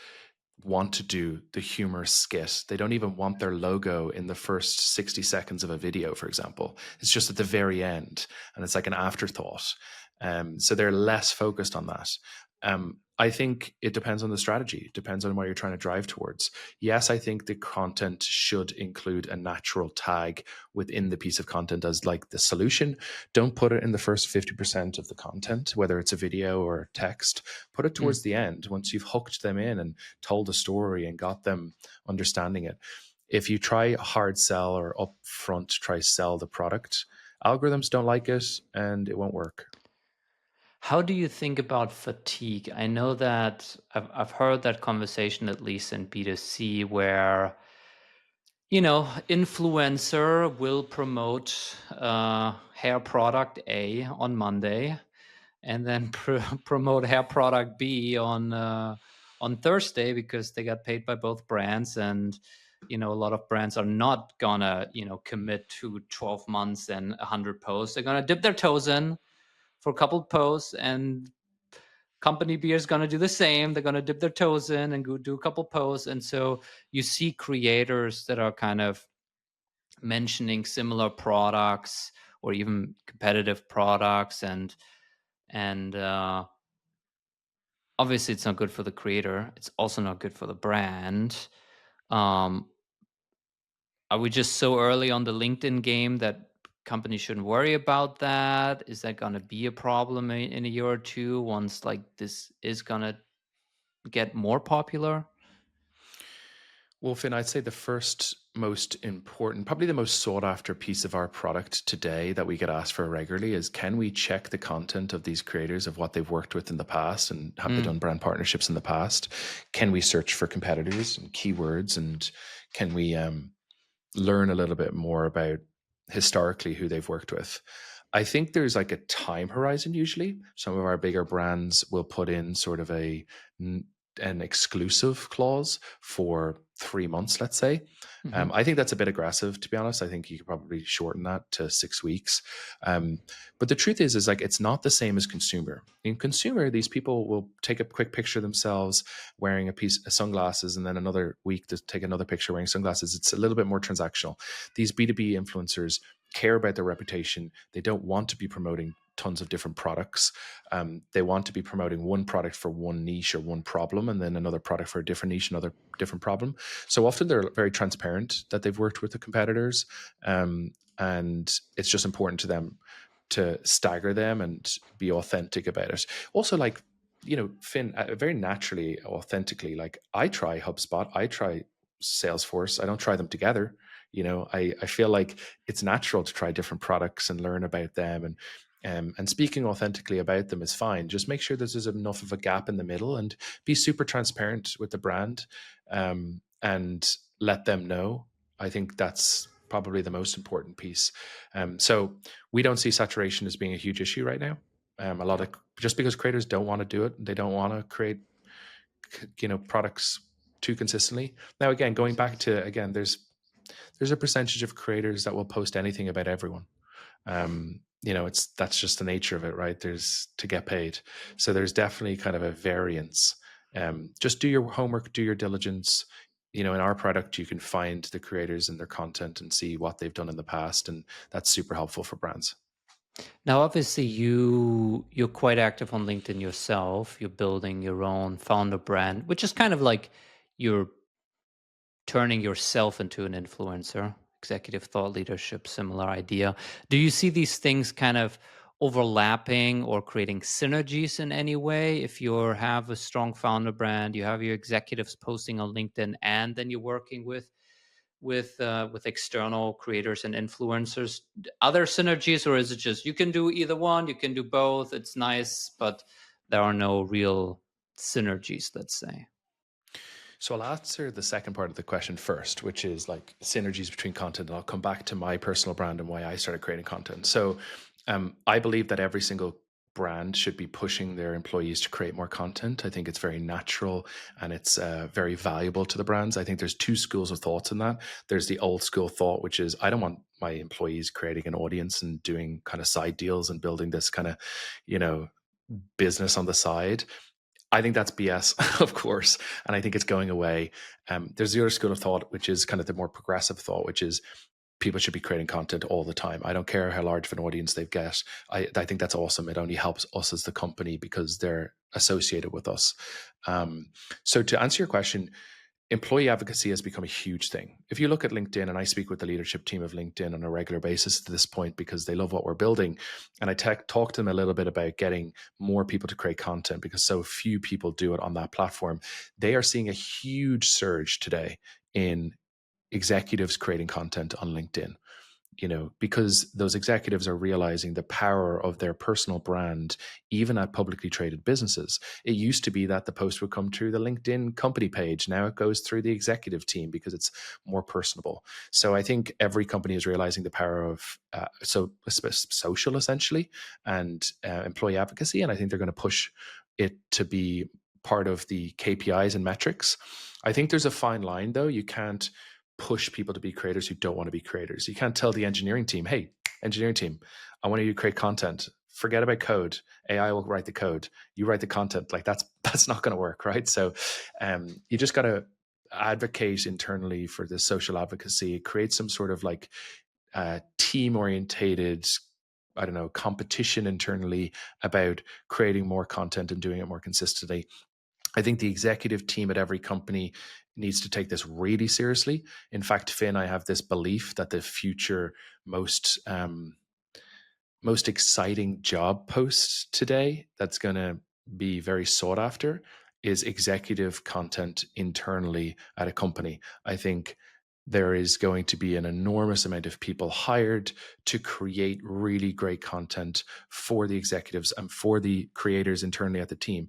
want to do the humorous skit. They don't even want their logo in the first 60 seconds of a video, for example. It's just at the very end and it's like an afterthought. So they're less focused on that. I think it depends on the strategy. It depends on what you're trying to drive towards. Yes, I think the content should include a natural tag within the piece of content as like the solution. Don't put it in the first 50% of the content, whether it's a video or text. Put it Hmm. towards the end once you've hooked them in and told a story and got them understanding it. If you try hard sell or upfront try sell the product, algorithms don't like it and it won't work. How do you think about fatigue? I know that I've heard that conversation at least in B2C where influencer will promote hair product A on Monday and then promote hair product B on Thursday because they got paid by both brands. And a lot of brands are not gonna commit to 12 months and 100 posts. They're gonna dip their toes in for a couple posts, and company B is gonna do the same. They're gonna dip their toes in and go do a couple posts. And so you see creators that are kind of mentioning similar products or even competitive products, and obviously it's not good for the creator. It's also not good for the brand. um are we just so early on the LinkedIn game that companies shouldn't worry about that? Is that going to be a problem in a year or two once like this is going to get more popular? Well, Finn, I'd say the first most important, probably the most sought after piece of our product today that we get asked for regularly is, can we check the content of these creators, of what they've worked with in the past and have they Mm. done brand partnerships in the past? Can we search for competitors and keywords, and can we learn a little bit more about historically who they've worked with? I think there's like a time horizon usually. Some of our bigger brands will put in sort of an exclusive clause for 3 months, let's say. Hmm. I think that's a bit aggressive, to be honest. I think you could probably shorten that to 6 weeks. Um, but the truth is like it's not the same as consumer. In consumer, these people will take a quick picture of themselves wearing a piece of sunglasses, and then another week to take another picture wearing sunglasses. It's a little bit more transactional. These B2B influencers care about their reputation. They don't want to be promoting tons of different products. They want to be promoting one product for one niche or one problem, and then another product for a different niche, another different problem. So often they're very transparent that they've worked with the competitors, and it's just important to them to stagger them and be authentic about it. Also, like, Finn, very naturally, authentically, like I try HubSpot, I try Salesforce, I don't try them together. I feel like it's natural to try different products and learn about them, and speaking authentically about them is fine. Just make sure there's enough of a gap in the middle and be super transparent with the brand, and let them know. I think that's probably the most important piece. So we don't see saturation as being a huge issue right now. A lot of just because creators don't want to do it, they don't want to create, products too consistently. Now, again, going Makes back sense. to again, there's a percentage of creators that will post anything about everyone. That's just the nature of it, right? There's to get paid. So there's definitely kind of a variance. Just do your homework, do your diligence. In our product, you can find the creators and their content and see what they've done in the past. And that's super helpful for brands. Now, obviously, you're quite active on LinkedIn yourself. You're building your own founder brand, which is kind of like you're turning yourself into an influencer. Executive thought leadership, similar idea. Do you see these things kind of overlapping or creating synergies in any way? If you have a strong founder brand, you have your executives posting on LinkedIn, and then you're working with external creators and influencers. Are there synergies, or is it just you can do either one, you can do both? It's nice, but there are no real synergies, let's say. So I'll answer the second part of the question first, which is like synergies between content. And I'll come back to my personal brand and why I started creating content. So I believe that every single brand should be pushing their employees to create more content. I think it's very natural and it's very valuable to the brands. I think there's two schools of thoughts in that. There's the old school thought, which is I don't want my employees creating an audience and doing kind of side deals and building this kind of, business on the side. I think that's BS, of course, and I think it's going away. There's the other school of thought, which is kind of the more progressive thought, which is people should be creating content all the time. I don't care how large of an audience they get. I think that's awesome. It only helps us as the company because they're associated with us. So to answer your question, employee advocacy has become a huge thing. If you look at LinkedIn, and I speak with the leadership team of LinkedIn on a regular basis to this point because they love what we're building, and I talk to them a little bit about getting more people to create content because so few people do it on that platform. They are seeing a huge surge today in executives creating content on LinkedIn, because those executives are realizing the power of their personal brand, even at publicly traded businesses. It used to be that the post would come through the LinkedIn company page. Now it goes through the executive team because it's more personable. So I think every company is realizing the power of social, essentially, and employee advocacy. And I think they're going to push it to be part of the KPIs and metrics. I think there's a fine line, though. You can't push people to be creators who don't want to be creators. You can't tell the engineering team, hey, engineering team, I want you to create content. Forget about code. AI will write the code. You write the content. Like that's not going to work, right? So you just got to advocate internally for this social advocacy, create some sort of like team orientated, I don't know, competition internally about creating more content and doing it more consistently. I think the executive team at every company needs to take this really seriously. In fact, Finn, I have this belief that the future most exciting job post today that's going to be very sought after is executive content internally at a company. I think there is going to be an enormous amount of people hired to create really great content for the executives and for the creators internally at the team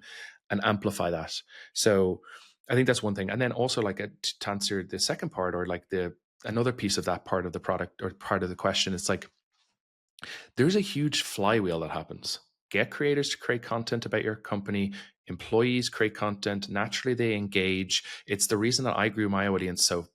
and amplify that. So I think that's one thing. And then also like to answer the second part, or like another piece of that part of the product or part of the question, it's like there's a huge flywheel that happens. Get creators to create content about your company, employees create content, naturally they engage. It's the reason that I grew my audience so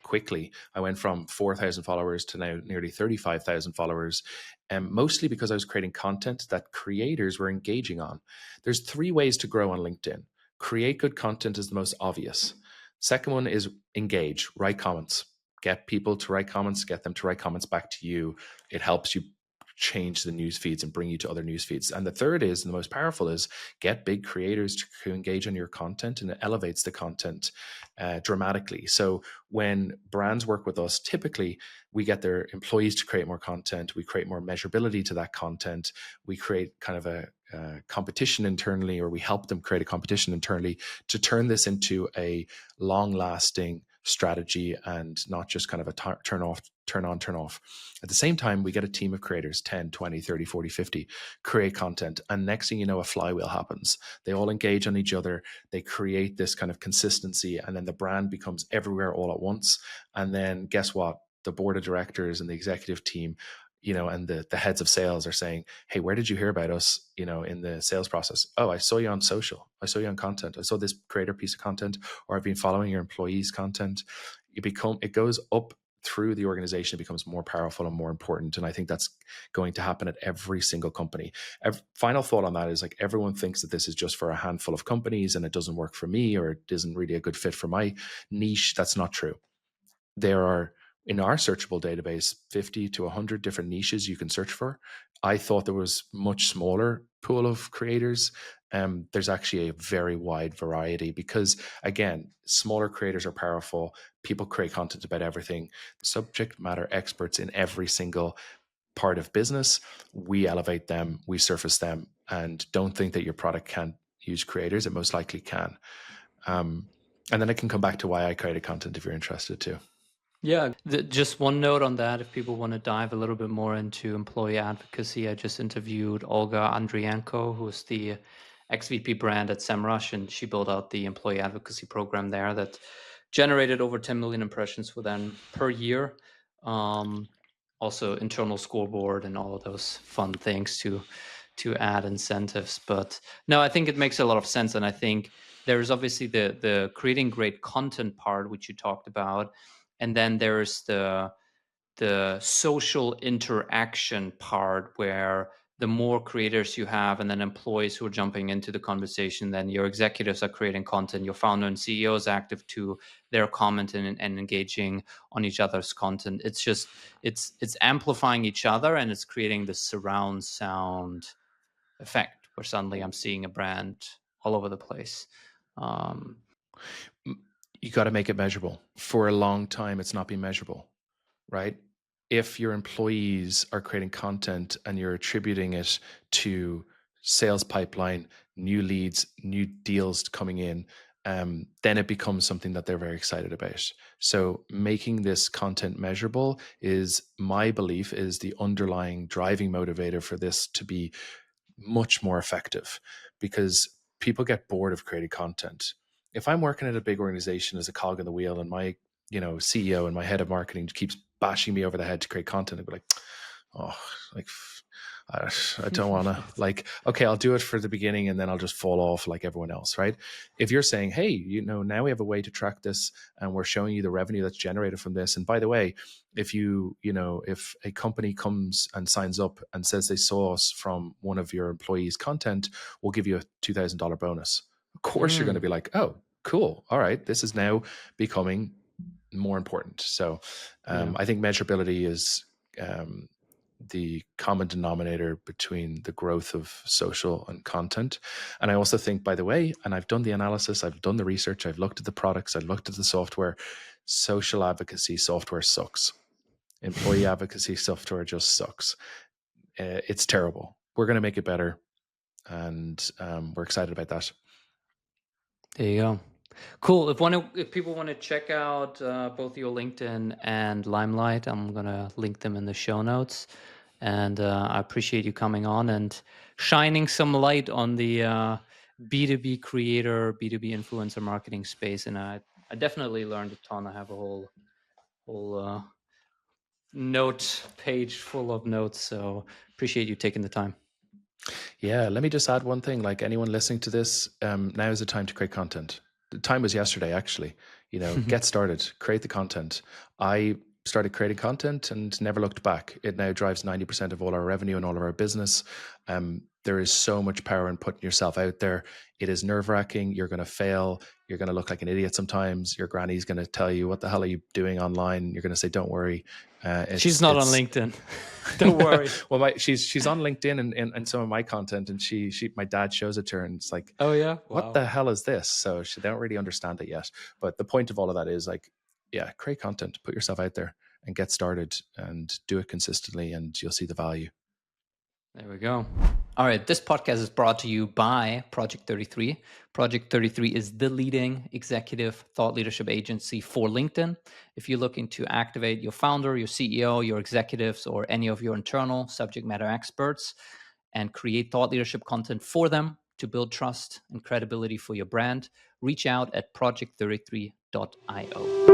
quickly. I went from 4,000 followers to now nearly 35,000 followers, and mostly because I was creating content that creators were engaging on. There's three ways to grow on LinkedIn. Create good content is the most obvious. Second one is engage, write comments. Get people to write comments, get them to write comments back to you. It helps you change the news feeds and bring you to other news feeds. And the third is, and the most powerful is, get big creators to engage on your content, and it elevates the content dramatically. So when brands work with us, typically we get their employees to create more content. We create more measurability to that content. We create kind of a competition internally, or we help them create a competition internally to turn this into a long lasting strategy and not just kind of a turn off, turn on, turn off. At the same time, we get a team of creators, 10, 20, 30, 40, 50, create content. And next thing you know, a flywheel happens. They all engage on each other. They create this kind of consistency, and then the brand becomes everywhere all at once. And then guess what? The board of directors and the executive team, and the heads of sales are saying, hey, where did you hear about us, in the sales process? Oh, I saw you on social. I saw you on content. I saw this creator piece of content, or I've been following your employees' content. It goes up through the organization. It becomes more powerful and more important. And I think that's going to happen at every single company. Final thought on that is, like, everyone thinks that this is just for a handful of companies and it doesn't work for me, or it isn't really a good fit for my niche. That's not true. There are, in our searchable database, 50 to 100 different niches you can search for. I thought there was much smaller pool of creators. There's actually a very wide variety because, again, smaller creators are powerful. People create content about everything. Subject matter experts in every single part of business. We elevate them, we surface them, and don't think that your product can't use creators. It most likely can. And then I can come back to why I created content if you're interested too. Yeah, just one note on that. If people want to dive a little bit more into employee advocacy, I just interviewed Olga Andrienko, who's the ex-VP brand at SEMrush, and she built out the employee advocacy program there that generated over 10 million impressions for them per year. Um, Also, internal scoreboard and all of those fun things to add incentives. But no, I think it makes a lot of sense, and I think there's obviously the creating great content part, which you talked about, and then there's the social interaction part where the more creators you have and then employees who are jumping into the conversation, then your executives are creating content, your founder and CEO is active too, they're commenting and engaging on each other's content. It's just it's amplifying each other, and it's creating this surround sound effect where suddenly I'm seeing a brand all over the place. um, You got to make it measurable. For a long time, it's not been measurable, right? If your employees are creating content and you're attributing it to sales pipeline, new leads, new deals coming in, then it becomes something that they're very excited about. So making this content measurable is, my belief, is the underlying driving motivator for this to be much more effective, because people get bored of creating content. If I'm working at a big organization as a cog in the wheel, and my CEO and my head of marketing keeps bashing me over the head to create content, I'd be like, oh, like, I don't want to, like, okay, I'll do it for the beginning and then I'll just fall off like everyone else, right? If you're saying, hey, now we have a way to track this and we're showing you the revenue that's generated from this. And by the way, if if a company comes and signs up and says they saw us from one of your employees' content, we'll give you a $2,000 bonus. Of course, you're going to be like, oh, cool. All right. This is now becoming more important. So yeah. I think measurability is the common denominator between the growth of social and content. And I also think, by the way, and I've done the analysis, I've done the research, I've looked at the products, I've looked at the software. Social advocacy software sucks. Employee advocacy software just sucks. It's terrible. We're going to make it better. And we're excited about that. There you go. Cool. If people want to check out both your LinkedIn and Limelight, I'm gonna link them in the show notes. And I appreciate you coming on and shining some light on the B2B creator, B2B influencer marketing space. And I definitely learned a ton. I have a whole note page full of notes. So appreciate you taking the time. Yeah, let me just add one thing. Like anyone listening to this, now is the time to create content. The time was yesterday, actually. Get started, create the content. I started creating content and never looked back. It now drives 90% of all our revenue and all of our business. There is so much power in putting yourself out there. It is nerve wracking. You're going to fail. You're going to look like an idiot sometimes. Your granny's going to tell you, "What the hell are you doing online?" You're going to say, "Don't worry." She's It's not on it's LinkedIn. Don't worry. well, she's on LinkedIn and some of my content, and she my dad shows it to her, and it's like, Oh yeah, what wow. the hell is this? So she don't really understand it yet. But the point of all of that is like, yeah, create content, put yourself out there, and get started, and do it consistently, and you'll see the value. There we go. All right, this podcast is brought to you by Project 33. Project 33 is the leading executive thought leadership agency for LinkedIn. If you're looking to activate your founder, your CEO, your executives, or any of your internal subject matter experts and create thought leadership content for them to build trust and credibility for your brand, reach out at project33.io.